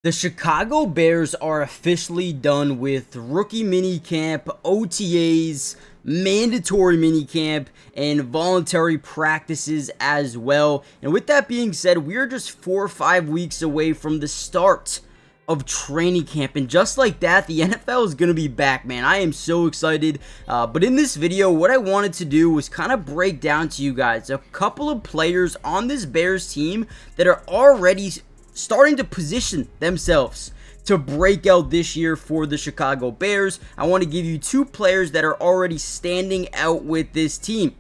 The Chicago Bears are officially done with rookie minicamp, OTAs, mandatory minicamp, and voluntary practices as well. And with that being said, we're just 4 or 5 weeks away from the start of training camp, and just like that, the NFL is going to be back, man. I am so excited. But in this video, what I wanted to do was kind of break down to you guys a couple of players on this Bears team that are already starting to position themselves to break out this year for the Chicago Bears. I want to give you 2 players that are already standing out with this team.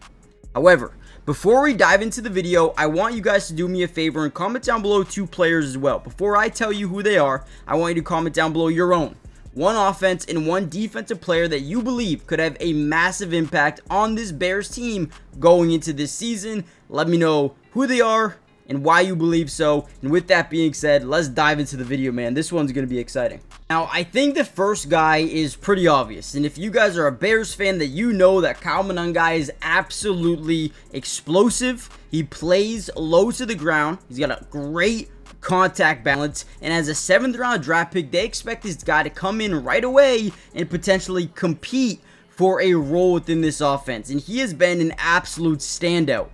However, before we dive into the video, I want you guys to do me a favor and comment down below 2 players as well. Before I tell you who they are, I want you to comment down below your own. 1 offense and 1 defensive player that you believe could have a massive impact on this Bears team going into this season. Let me know who they are and why you believe so. And with that being said, let's dive into the video, man. This one's going to be exciting. Now, I think the first guy is pretty obvious. And if you guys are a Bears fan, that you know that Kyle Nungesser is absolutely explosive. He plays low to the ground. He's got a great contact balance. And as a 7th round draft pick, they expect this guy to come in right away and potentially compete for a role within this offense. And he has been an absolute standout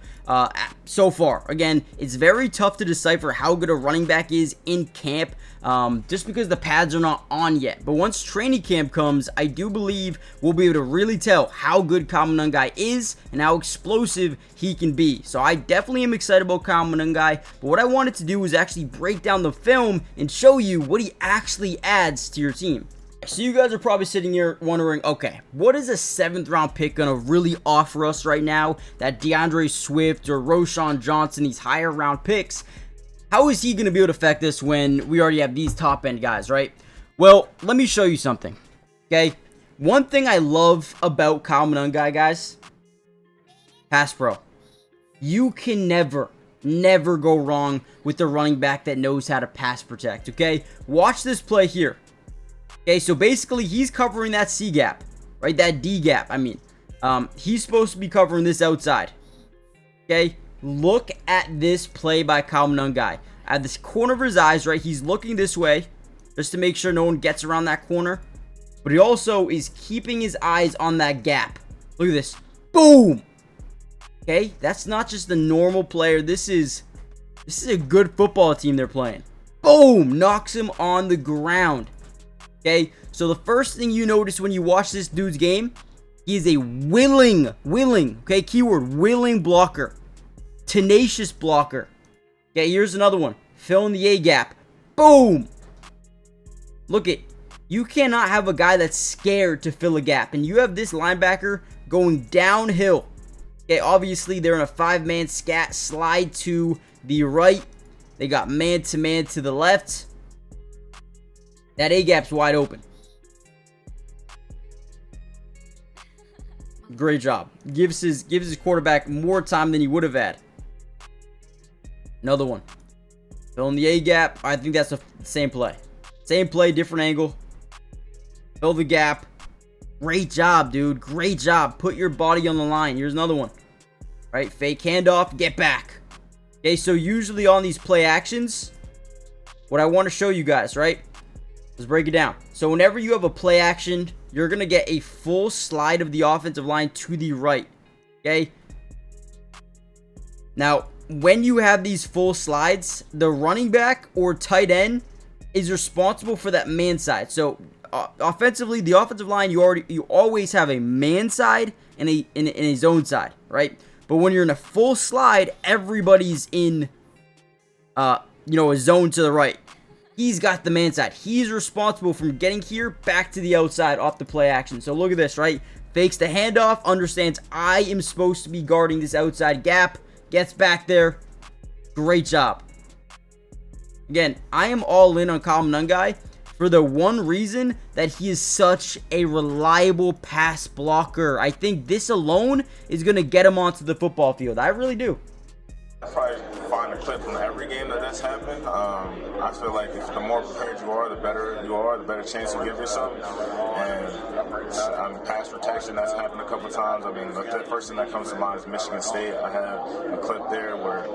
so far. Again, it's very tough to decipher how good a running back is in camp, just because the pads are not on yet. But once training camp comes, I do believe we'll be able to really tell how good Kyle Nungesser is and how explosive he can be. So I definitely am excited about Kyle Nungesser. But what I wanted to do was actually break down the film and show you what he actually adds to your team. So you guys are probably sitting here wondering, okay, what is a 7th round pick going to really offer us right now that DeAndre Swift or Roschon Johnson, these higher round picks, how is he going to be able to affect us when we already have these top end guys, right? Well, let me show you something, okay? One thing I love about Kyle Nungesser, guys, pass pro. You can never go wrong with the running back that knows how to pass protect, okay? Watch this play here. Okay, so basically he's covering that C gap, right? That D gap, I mean. He's supposed to be covering this outside. Okay, look at this play by Kyle Nungesser. At this corner of his eyes, right? He's looking this way just to make sure no one gets around that corner. But he also is keeping his eyes on that gap. Look at this. Boom! Okay, that's not just a normal player. This is a good football team they're playing. Boom! Knocks him on the ground. Okay, so the first thing you notice when you watch this dude's game, he is a willing, okay, keyword, willing blocker. Tenacious blocker. Okay, here's another one. Fill in the A gap. Boom! Look it. You cannot have a guy that's scared to fill a gap. And you have this linebacker going downhill. Okay, obviously they're in a 5-man scat slide to the right. They got man-to-man to the left. That A-gap's wide open. Great job. Gives his quarterback more time than he would have had. Another one. Fill in the A-gap. I think that's the same play. Same play, different angle. Fill the gap. Great job, dude. Great job. Put your body on the line. Here's another one. Right? Fake handoff. Get back. Okay, so usually on these play actions, what I want to show you guys, right? Let's break it down. So whenever you have a play action, you're going to get a full slide of the offensive line to the right. Okay? Now, when you have these full slides, the running back or tight end is responsible for that man side. So offensively, the offensive line, you always have a man side and a zone side, right? But when you're in a full slide, everybody's in a zone to the right. He's got the man side. He's responsible from getting here back to the outside off the play action. So look at this, right? Fakes the handoff, understands I am supposed to be guarding this outside gap, gets back there. Great job. Again, I am all in on Kyle Nungesser for the one reason that he is such a reliable pass blocker. I think this alone is going to get him onto the football field. I really do. I probably find a clip from every game that's happened. I I feel like if the more prepared you are, the better chance you give yourself. And pass protection, that's happened a couple times. I mean, the first thing that comes to mind is Michigan State. I had a clip there where,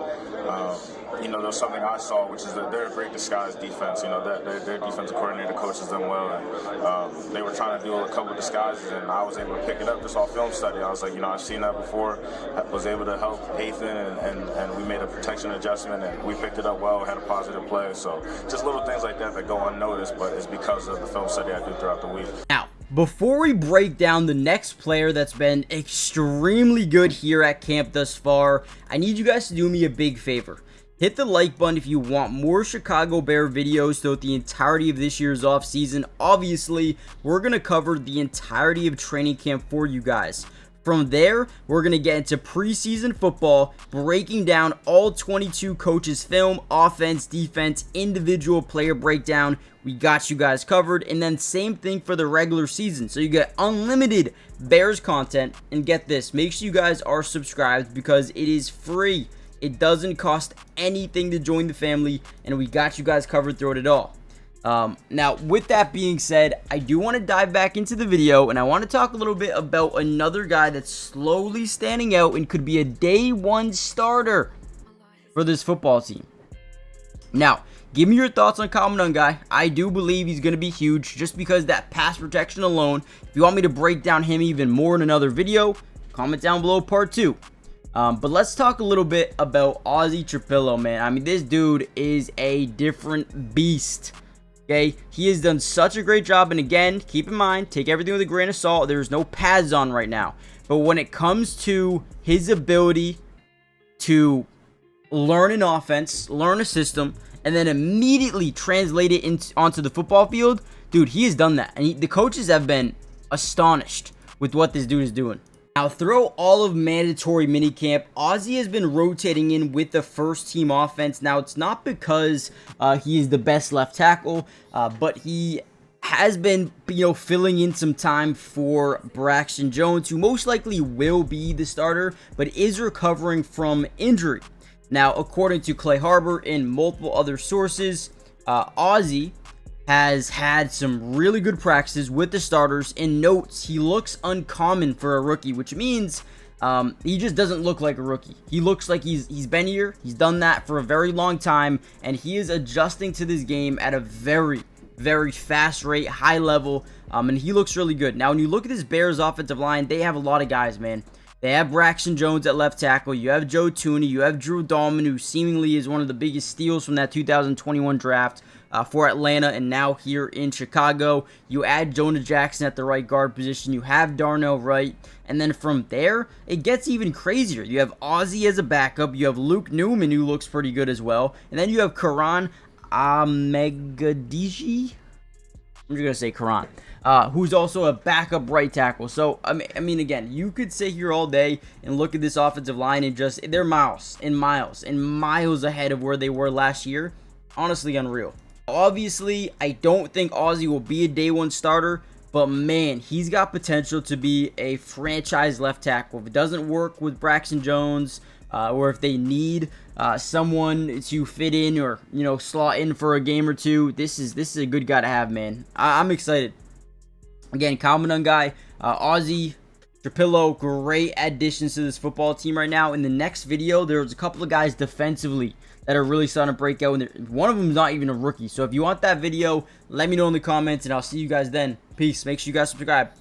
there was something I saw, which is that they're a great disguise defense. Their defensive coordinator coaches them well, and they were trying to do a couple of disguises, and I was able to pick it up just off film study. I was like, I've seen that before. I was able to help Ethan, and we made a protection adjustment, and we picked it up well, had a positive play. So just little things like that go unnoticed, but it's because of the film study I do throughout the week. Now, before we break down the next player that's been extremely good here at camp thus far, I need you guys to do me a big favor. Hit the like button if you want more Chicago Bear videos throughout the entirety of this year's offseason. Obviously, we're going to cover the entirety of training camp for you guys. From there, we're going to get into preseason football, breaking down all 22 coaches' film, offense, defense, individual player breakdown. We got you guys covered. And then same thing for the regular season. So you get unlimited Bears content. And get this, make sure you guys are subscribed because it is free. It doesn't cost anything to join the family, and we got you guys covered throughout it all. Now, with that being said, I do want to dive back into the video, and I want to talk a little bit about another guy that's slowly standing out and could be a day one starter for this football team. Now, give me your thoughts on Nungesser. I do believe he's going to be huge just because that pass protection alone. If you want me to break down him even more in another video, comment down below part 2. But let's talk a little bit about Aussie Trapillo, man. I mean, this dude is a different beast. Okay, he has done such a great job, and again, keep in mind, take everything with a grain of salt. There's no pads on right now. But when it comes to his ability to learn an offense, learn a system, and then immediately translate it onto the football field, dude, he has done that. And the coaches have been astonished with what this dude is doing. Now, throughout all of mandatory minicamp, Aussie has been rotating in with the first team offense. Now, it's not because he is the best left tackle, but he has been, filling in some time for Braxton Jones, who most likely will be the starter, but is recovering from injury. Now, according to Clay Harbor and multiple other sources, Aussie has had some really good practices with the starters, and notes he looks uncommon for a rookie, which means he just doesn't look like a rookie. He looks like he's been here, he's done that for a very long time, and he is adjusting to this game at a very, very fast rate, high level, and he looks really good. Now, when you look at this Bears offensive line, they have a lot of guys, man. They have Braxton Jones at left tackle. You have Joe Tooney. You have Drew Dahlman, who seemingly is one of the biggest steals from that 2021 draft for Atlanta and now here in Chicago. You add Jonah Jackson at the right guard position. You have Darnell Wright. And then from there, it gets even crazier. You have Aussie as a backup. You have Luke Newman, who looks pretty good as well. And then you have Karan Amegadishi. I'm just going to say Karan. Who's also a backup right tackle. So, I mean, again, you could sit here all day and look at this offensive line and just, they're miles and miles and miles ahead of where they were last year. Honestly, unreal. Obviously, I don't think Aussie will be a day one starter, but man, he's got potential to be a franchise left tackle. If it doesn't work with Braxton Jones, or if they need someone to fit in or, slot in for a game or two, this is a good guy to have, man. I'm excited. Again, Nungesser, Aussie Trapillo, great additions to this football team right now. In the next video, there's a couple of guys defensively that are really starting to break out. And one of them is not even a rookie. So if you want that video, let me know in the comments, and I'll see you guys then. Peace. Make sure you guys subscribe.